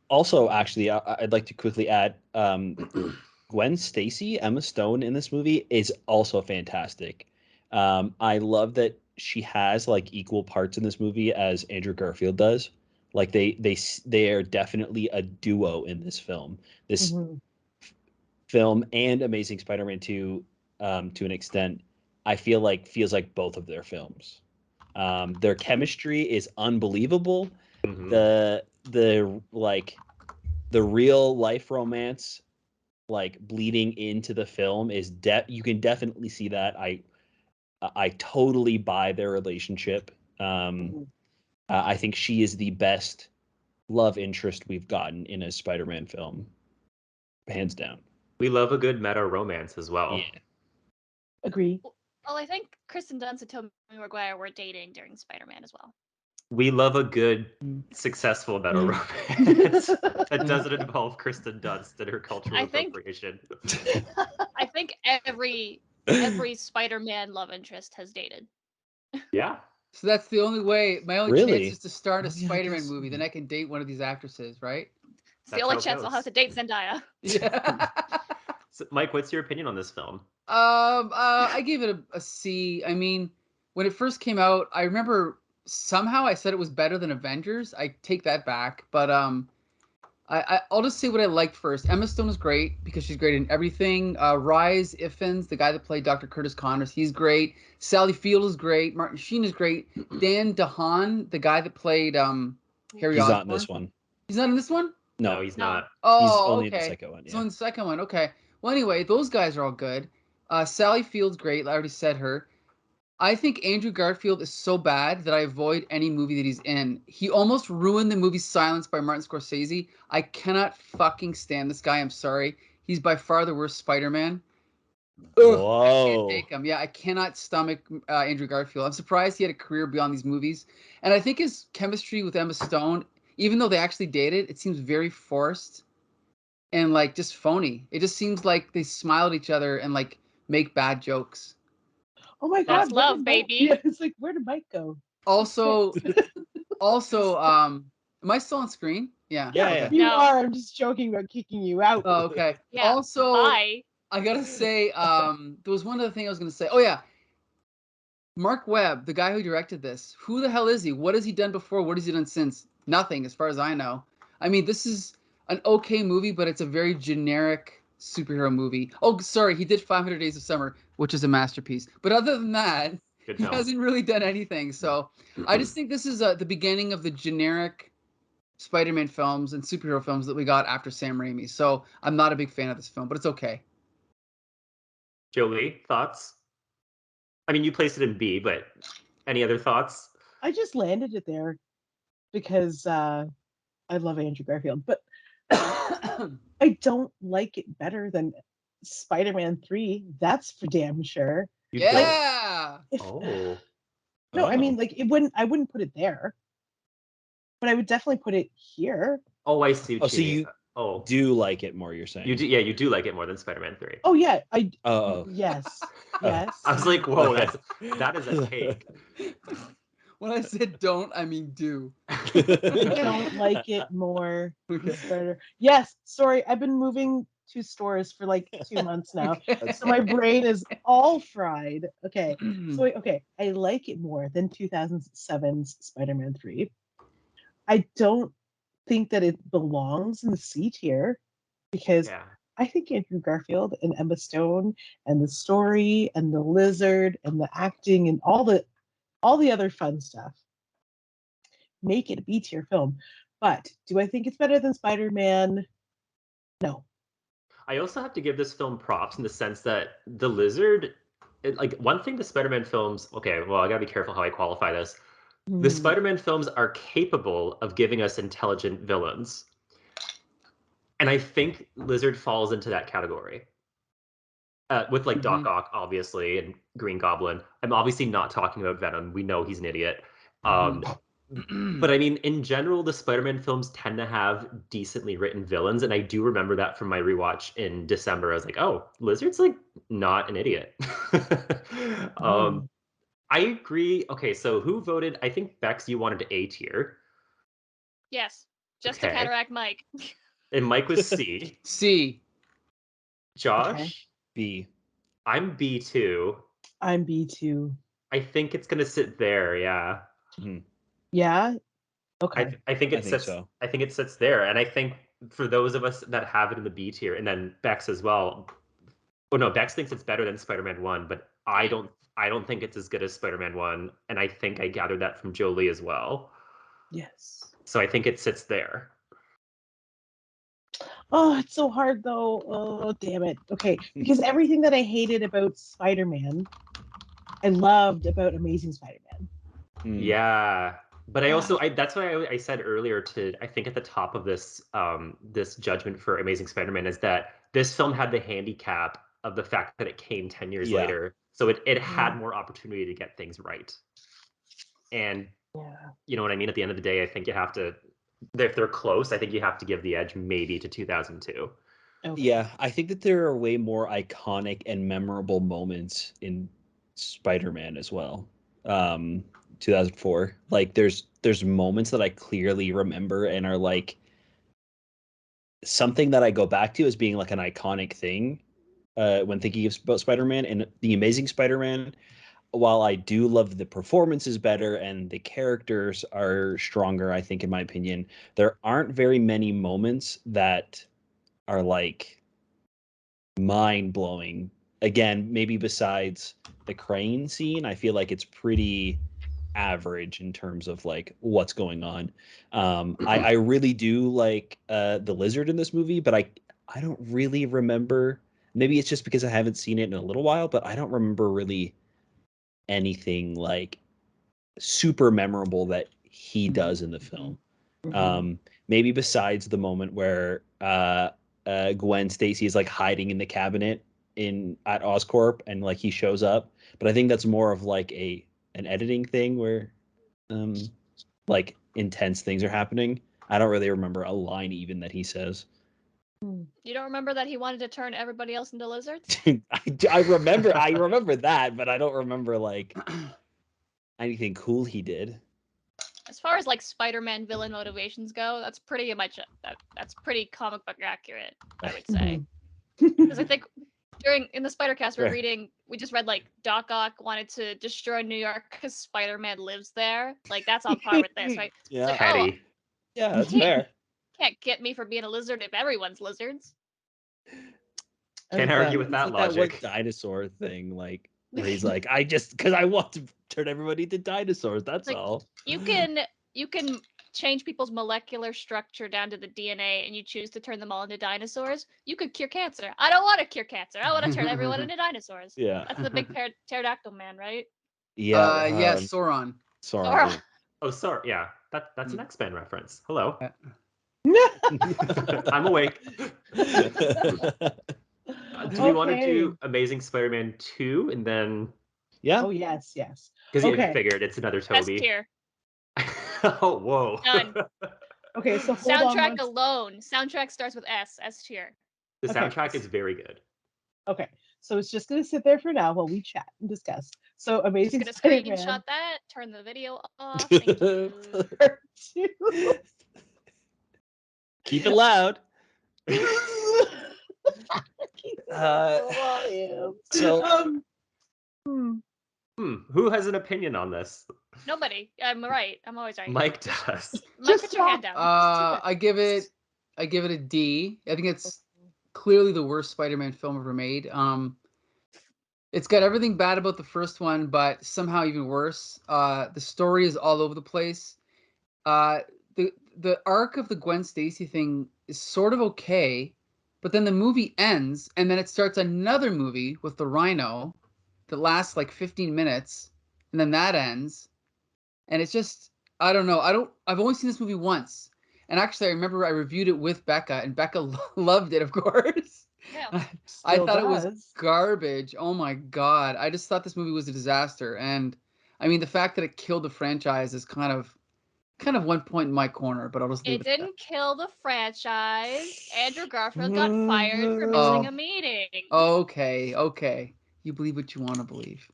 Also, actually, I'd like to quickly add Gwen Stacy, Emma Stone in this movie is also fantastic. I love that she has like equal parts in this movie as Andrew Garfield does. Like they are definitely a duo in this film. This film and Amazing Spider-Man 2, to an extent, I feel like feels like both of their films. Their chemistry is unbelievable. The like the real life romance like bleeding into the film is you can definitely see that. I totally buy their relationship. I think she is the best love interest we've gotten in a Spider-Man film, hands down. We love a good meta romance as well. Yeah. Agree. Well, I think Kristen Dunst and Tobey Maguire were dating during Spider-Man as well. We love a good, successul meta romance that doesn't involve Kristen Dunst and her cultural appropriation. I think every Spider-Man love interest has dated. Yeah. So that's the only way. My only chance is to start a yeah, Spider-Man movie. Then I can date one of these actresses, right? It's the only chance I'll have to date Zendaya. Yeah. So, Mike, what's your opinion on this film? I gave it a C. I mean, when it first came out, I remember somehow I said it was better than Avengers. I take that back, but I'll just say what I liked first. Emma Stone is great because she's great in everything. Rhys Ifans, the guy that played Dr. Curtis Connors, he's great. Sally Field is great. Martin Sheen is great. Dan DeHaan, the guy that played Harry He's Osborn. not in this one. He's not in this one? No, he's not. Oh, he's only okay. in the second one. Yeah. So in the second one, okay. Well, anyway, those guys are all good. Sally Field's great. I already said her. I think Andrew Garfield is so bad that I avoid any movie that he's in. He almost ruined the movie Silence by Martin Scorsese. I cannot fucking stand this guy. I'm sorry. He's by far the worst Spider-Man. Whoa. I can't take him. Yeah, I cannot stomach Andrew Garfield. I'm surprised he had a career beyond these movies. And I think his chemistry with Emma Stone, even though they actually dated, it seems very forced and like just phony. It just seems like they smile at each other and like make bad jokes. Oh my God, that's love, baby. Yeah, it's like, where did Mike go? Also, am I still on screen? Yeah. Yeah, Okay. yeah. You are. I'm just joking about kicking you out. Oh, okay. Yeah. Also, Bye. I gotta say, there was one other thing I was gonna say. Oh yeah, Mark Webb, the guy who directed this. Who the hell is he? What has he done before? What has he done since? Nothing, as far as I know. I mean, this is an okay movie, but it's a very generic superhero movie. Oh, sorry, he did 500 Days of Summer, which is a masterpiece. But other than that, he hasn't really done anything. So I just think this is the beginning of the generic Spider-Man films and superhero films that we got after Sam Raimi. So I'm not a big fan of this film, but it's okay. Jolie, thoughts? I mean, you placed it in B, but any other thoughts? I just landed it there because I love Andrew Garfield, but I don't like it better than Spider-Man 3. That's for damn sure. Yeah. No, I mean, like, I wouldn't put it there, but I would definitely put it here. Oh, I see. So you do like it more, you're saying? You do, yeah, you do like it more than Spider-Man 3. Oh yeah, yes. Yes. I was like, whoa, that is a take. When I said don't, I mean do. I don't like it more. It's better. Yes, sorry, I've been moving two stores for like 2 months now. Okay. So my brain is all fried. Okay. So I like it more than 2007's Spider-Man 3. I don't think that it belongs in the C tier because Yeah. I think Andrew Garfield and Emma Stone and the story and the lizard and the acting and all the other fun stuff make it a B tier film. But do I think it's better than Spider-Man? No. I also have to give this film props in the sense that the lizard, like one thing the Spider-Man films, okay, well, I gotta be careful how I qualify this. The Hmm. Spider-Man films are capable of giving us intelligent villains. And I think Lizard falls into that category. With like Doc Ock, obviously, and Green Goblin. I'm obviously not talking about Venom. We know he's an idiot. But I mean, in general, the Spider-Man films tend to have decently written villains, and I do remember that from my rewatch in December. I was like, "Oh, Lizard's like not an idiot." Hmm. I agree. Okay, so who voted? I think Bex, you wanted A tier, Yes, just to okay, counteract Mike. and Mike was C. C. Josh, B. I'm B too. I'm B2. I think it's gonna sit there. Yeah. Yeah? Okay. I think I it think sits. so. I think it sits there, and I think for those of us that have it in the B tier, and then Bex as well. Oh no, Bex thinks it's better than Spider-Man 1, but I Yeah. don't. I don't think it's as good as Spider-Man 1, and I think I gathered that from Jolie as well. Yes. So I think it sits there. Oh, it's so hard though. Oh, damn it. Okay. Because everything that I hated about Spider-Man, I loved about Amazing Spider-Man. Yeah, but I also Ah. I that's why I said earlier to I think at the top of this judgment for Amazing Spider-Man is that this film had the handicap of the fact that it came 10 years Yeah. later, so it had Yeah. more opportunity to get things right. And Yeah. you know what I mean? At the end of the day, I think you have to, if they're close, I think you have to give the edge maybe to 2002. Okay. Yeah, I think that there are way more iconic and memorable moments in Spider-Man as well. 2004. Like there's moments that I clearly remember and are like something that I go back to as being like an iconic thing when thinking about Spider-Man. And the Amazing Spider-Man, while I do love the performances better and the characters are stronger, I think in my opinion, there aren't very many moments that are like mind blowing. Again, maybe besides the crane scene, I feel like it's pretty average in terms of like what's going on. I really do like the lizard in this movie, but I don't really remember. Maybe it's just because I haven't seen it in a little while, but I don't remember really anything like super memorable that he does in the film. Mhm. Maybe besides the moment where Gwen Stacy is like hiding in the cabinet in at Oscorp and like he shows up, but I think that's more of like an editing thing where um like intense things are happening. I don't really remember a line even that he says. You don't remember that he wanted to turn everybody else into lizards? I remember that, but I don't remember like anything cool he did. As far as like Spider-Man villain motivations go, that's pretty much that's pretty comic book accurate, I would say. Because I think in the Spider-Cast we just read like Doc Ock wanted to destroy New York because Spider-Man lives there. Like that's on par with this, right? It's Yeah. like, oh, Petty. Yeah, that's Can't- fair. can't get me for being a lizard if everyone's lizards. Can't argue with It's that like that one logic. dinosaur thing, like where he's like, I just because I want to turn everybody into dinosaurs. That's Like, all. You can change people's molecular structure down to the DNA and you choose to turn them all into dinosaurs. You could cure cancer. I don't want to cure cancer. I want to turn everyone into dinosaurs. Yeah. That's the big pterodactyl man, right? Yeah. Yes, Sauron. Sauron. Sauron. Oh, sorry. Yeah, that's an X-Men reference. Hello. Yeah. I'm awake. Do we want to Okay. do Amazing Spider-Man 2 and then Oh yes, yes. because you Okay. figured it's another S Toby. tier. Oh, whoa. Done. Okay, so hold on. Soundtrack alone. Soundtrack starts with S. S tier. The Okay. soundtrack is very good. Okay, so it's just gonna sit there for now while we chat and discuss. So Just Amazing gonna Spider-Man screenshot that. Turn the video off. Thank you. Part 2. Keep it loud. So Hmm. Who has an opinion on this? Nobody. I'm right. I'm always right. Mike does. Mike, Just put your hand stop. down. I give it a D. I think it's clearly the worst Spider-Man film ever made. It's got everything bad about the first one, but somehow even worse. The story is all over the place. The arc of the Gwen Stacy thing is sort of okay, but then the movie ends, and then it starts another movie with the Rhino that lasts like 15 minutes, and then that ends, and it's just I don't know. I've only seen this movie once, and actually I remember I reviewed it with Becca, and Becca loved it, of course. Yeah. I Still thought it was does. garbage. Oh my god. I just thought this movie was a disaster. And I mean the fact that it killed the franchise is kind of one point in my corner, but I'll just leave It it at didn't kill the franchise. Andrew Garfield got fired for missing a meeting. that. Okay. You believe what you want to believe.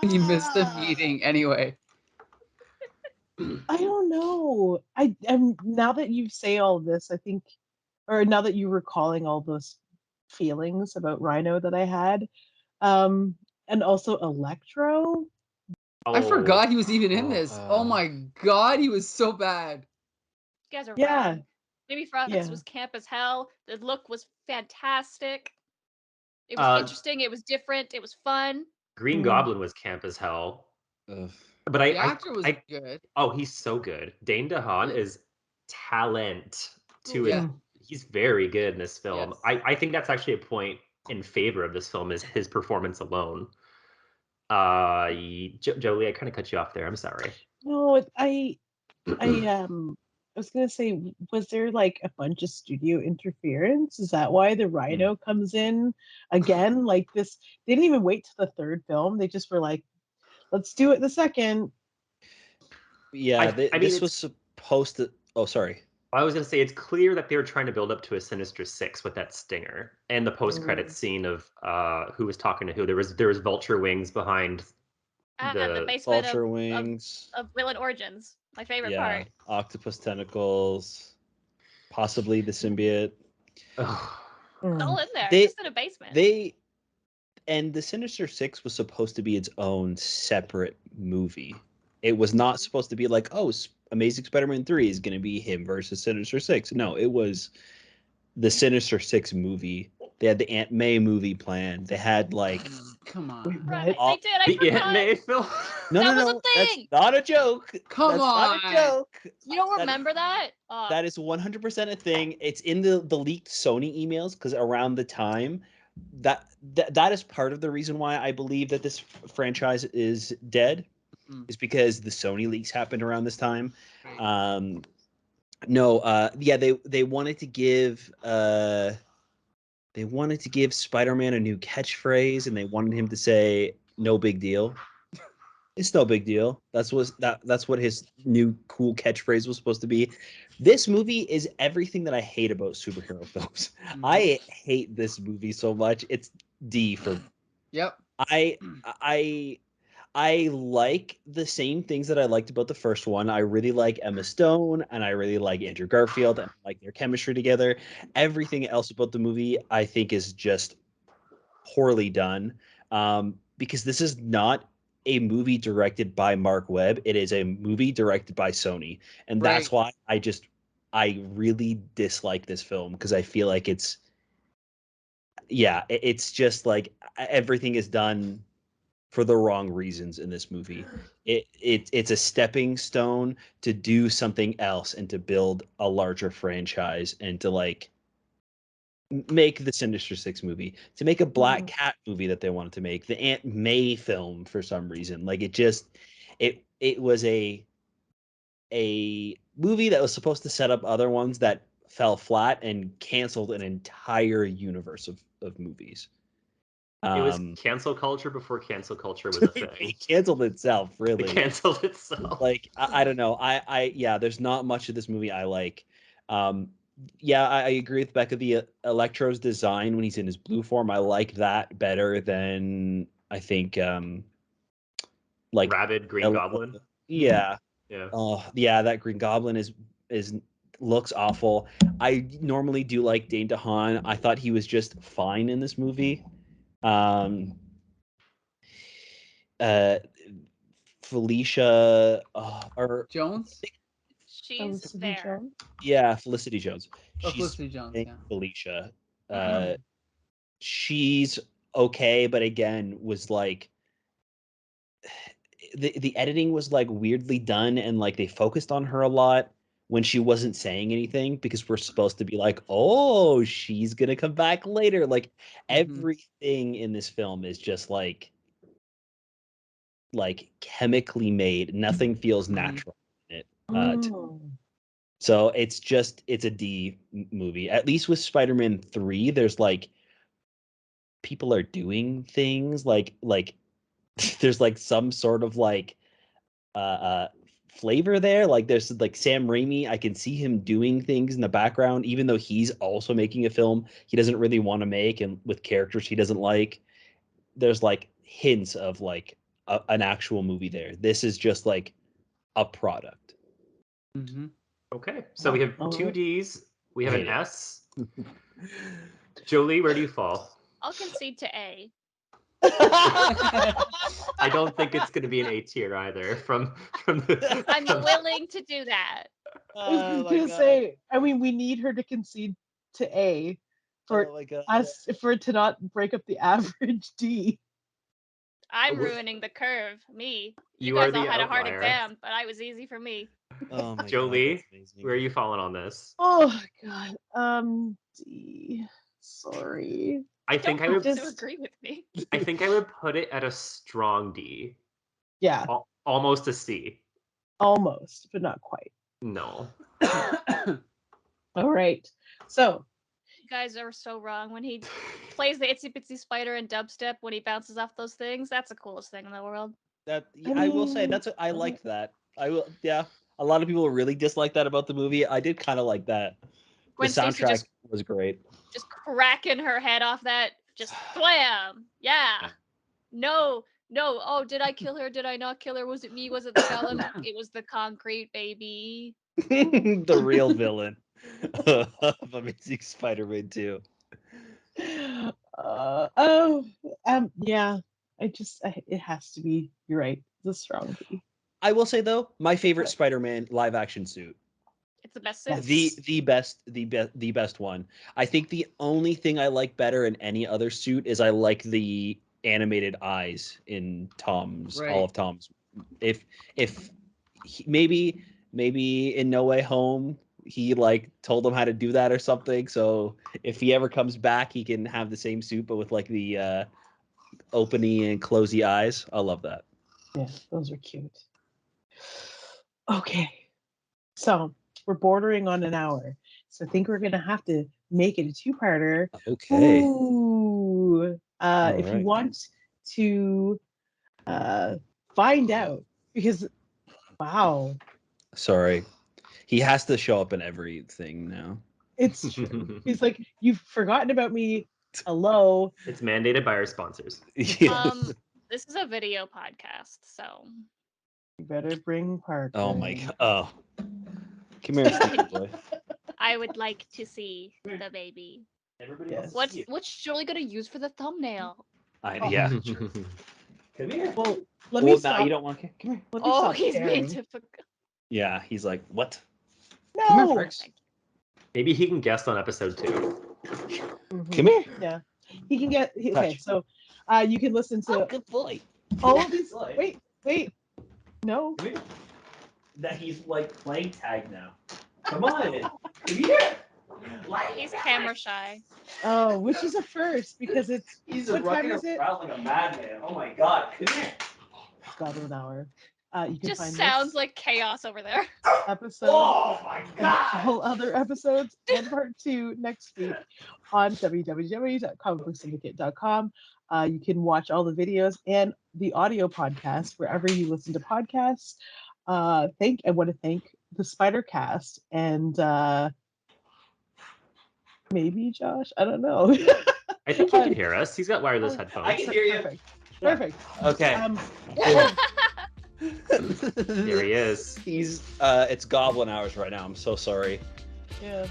You missed the Ah, meeting anyway. I don't know. I'm now that you say all this, I think, or now that you're recalling all those feelings about Rhino that I had, um, and also Electro. I Oh, forgot he was even in this. Oh my god, he was so bad. You guys are Yeah, wrong. Maybe Frogs yeah. was camp as hell. The look was fantastic. It was uh, interesting. It was different. It was fun. Green Mm. Goblin was camp as hell. ugh. But The actor was good. oh, he's so good. Dane DeHaan Good. is talent to Ooh, his. Yeah. Mm. He's very good in this film. Yes. I think that's actually a point in favor of this film is his performance alone. Jolie, I kind of cut you off there. I'm sorry. No, I was gonna say, was there like a bunch of studio interference? Is that why the Rhino comes in again? Like this, they didn't even wait till the third film. They just were like, let's do it the second. Yeah, I mean, this was it's. supposed to. Oh, sorry. I was gonna say it's clear that they were trying to build up to a Sinister Six with that stinger and the post-credit Mm. scene of who was talking to who. There was vulture wings behind the the. basement Vulture of wings. of Villain Origins. My favorite Yeah, part. octopus tentacles. Possibly the symbiote. Ugh. It's all Mm. in there, They just in a basement. they and the Sinister Six was supposed to be its own separate movie. It was not supposed to be like, oh, Amazing Spider-Man 3 is going to be him versus Sinister Six. No, it was the Sinister Six movie. They had the Aunt May movie planned. They had like Come Wait, on. Right, what? they did. I The Aunt forgot. May film. no, That no, was a no. That's thing. not a joke. Come That's not a on. joke. You don't That remember that? that is 100% a thing. It's in the leaked Sony emails because around the time that is part of the reason why I believe that this franchise is dead Mm. is because the Sony leaks happened around this time. Um, no, yeah, they wanted to give Spider-Man a new catchphrase, and they wanted him to say "No big deal." It's no big deal. That's what his new cool catchphrase was supposed to be. This movie is everything that I hate about superhero films. I hate this movie so much. It's D for Yep. I I I like the same things that I liked about the first one. I really like Emma Stone and I really like Andrew Garfield and I like their chemistry together. Everything else about the movie I think is just poorly done. Because this is not a movie directed by Mark Webb. It is a movie directed by Sony. And that's Right. why I really dislike this film because I feel like it's just like everything is done for the wrong reasons in this movie. It's a stepping stone to do something else and to build a larger franchise and to like make the Sinister Six movie, to make a Black Cat movie that they wanted to make, the Aunt May film for some reason. Like it was a movie that was supposed to set up other ones that fell flat and canceled an entire universe of movies. It was Um cancel culture before cancel culture was a thing. it canceled itself, It really. canceled itself. Like I don't know. Yeah, there's not much of this movie I like. Um yeah, I agree with Becca. The Electro's design when he's in his blue form, I like that better than I think like Rabid Green Yellow. Goblin. Yeah. Yeah. Oh, yeah, that Green Goblin is looks awful. I normally do like Dane DeHaan. I thought he was just fine in this movie. Felicia or Jones? She's there. yeah, Felicity Jones. Oh, She's Felicity Jones, playing yeah. Felicia. Mhm. She's okay, but again, was like the editing was like weirdly done, and like they focused on her a lot when she wasn't saying anything because we're supposed to be like, oh, she's gonna come back later. Like everything in this film is just like chemically made. Nothing feels natural in it. So it's a D movie. At least with Spider-Man 3, there's like people are doing things like there's like some sort of like flavor there. Like there's like Sam Raimi, I can see him doing things in the background, even though he's also making a film he doesn't really want to make and with characters he doesn't like. There's like hints of like an actual movie there. This is just like a product. Okay, so we have two Ds. We have an Hate it. S. Jolie, where do you fall? I'll concede to A. I don't think it's going to be an A tier either. From the. I'm willing to do that. I was gonna say, I mean, we need her to concede to A for us for it to not break up the average D. I'm ruining the curve. Me. You are guys all the had a hard outlier. exam, but I was easy for me. Oh my Jolie, God, that's amazing. where are you falling on this? Oh God. D. Sorry. I think I Don't would have to agree with me. I think I would put it at a strong D. Yeah. Almost a C. Almost, but not quite. No. All right. So You guys are so wrong. When he plays the Itsy Bitsy Spider in dubstep, when he bounces off those things, that's the coolest thing in the world. That I will say I liked that. I will, yeah. A lot of people really dislike that about the movie. I did kind of like that. Gwen The Stacy soundtrack just was great. cracking her head off that, just wham! Yeah. No. Oh, did I kill her? Did I not kill her? Was it me? Was it the felon? It was the concrete baby. The real villain of Amazing Spider-Man 2. Yeah. It has to be. You're right. The strong D. I will say though, my favorite Spider-Man live action suit. It's the best suit. The best one. I think the only thing I like better in any other suit is I like the animated eyes in Tom's, all of Tom's. If maybe in No Way Home he like told him how to do that or something. So if he ever comes back, he can have the same suit but with like the openy and closey eyes. I love that. Yeah, those are cute. Okay, so we're bordering on an hour, so I think we're gonna have to make it a two-parter. Okay. Ooh. If you want to find out, because wow, sorry, he has to show up in everything now. it's true. He's like, you've forgotten about me. Hello. It's mandated by our sponsors. This is a video podcast, so you better bring Parker. Oh my God. Oh, come here, Stevie boy. I would like to see the baby. Everybody else. What's Jolie gonna use for the thumbnail? Yeah. Come here. Well, let me stop. Now you don't want to. Come here. Oh, he's being difficult. Yeah, he's like, what? No. Come here, Parks. Maybe he can guest on episode 2. Mm-hmm. Come here. Yeah, he can get. Okay, so you can listen to. Good boy. All of these. Wait. No. That he's like playing tag now. Come on. Come here. He's camera shy. Oh, which is a first because it's. He's what time running is it? around like a madman. Oh my God. Come here. Goblin hour. You can Just find sounds this like chaos over there. episode. Oh my God. All other episodes and part 2 next week on www.comicbooksyndicate.com. You can watch all the videos and the audio podcast wherever you listen to podcasts. I want to thank the Spider Cast and maybe Josh. I don't know. I think he can hear us. He's got wireless headphones. I can hear you. Perfect. Okay. There he is. He's it's goblin hours right now. I'm so sorry. Yeah.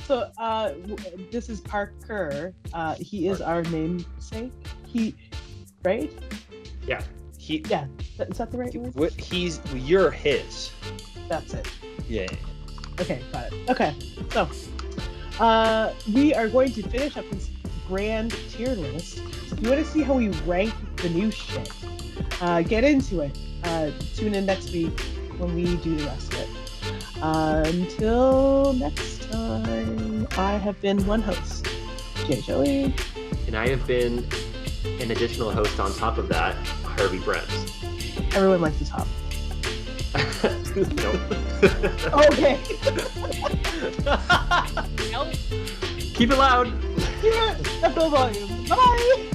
So this is Parker. He is our namesake. Right? Yeah. Yeah. Is that the right word? You're his. That's it. Yeah. Okay, got it. Okay, so we are going to finish up this grand tier list. So if you want to see how we rank the new shit, get into it. Tune in next week when we do the rest of it. Until next time, I have been one host, Jolie. And I have been an additional host on top of that, Harvey Brent. Everyone likes to talk. Nope. Okay. Nope. Keep it loud. Yeah, at the volume. Bye.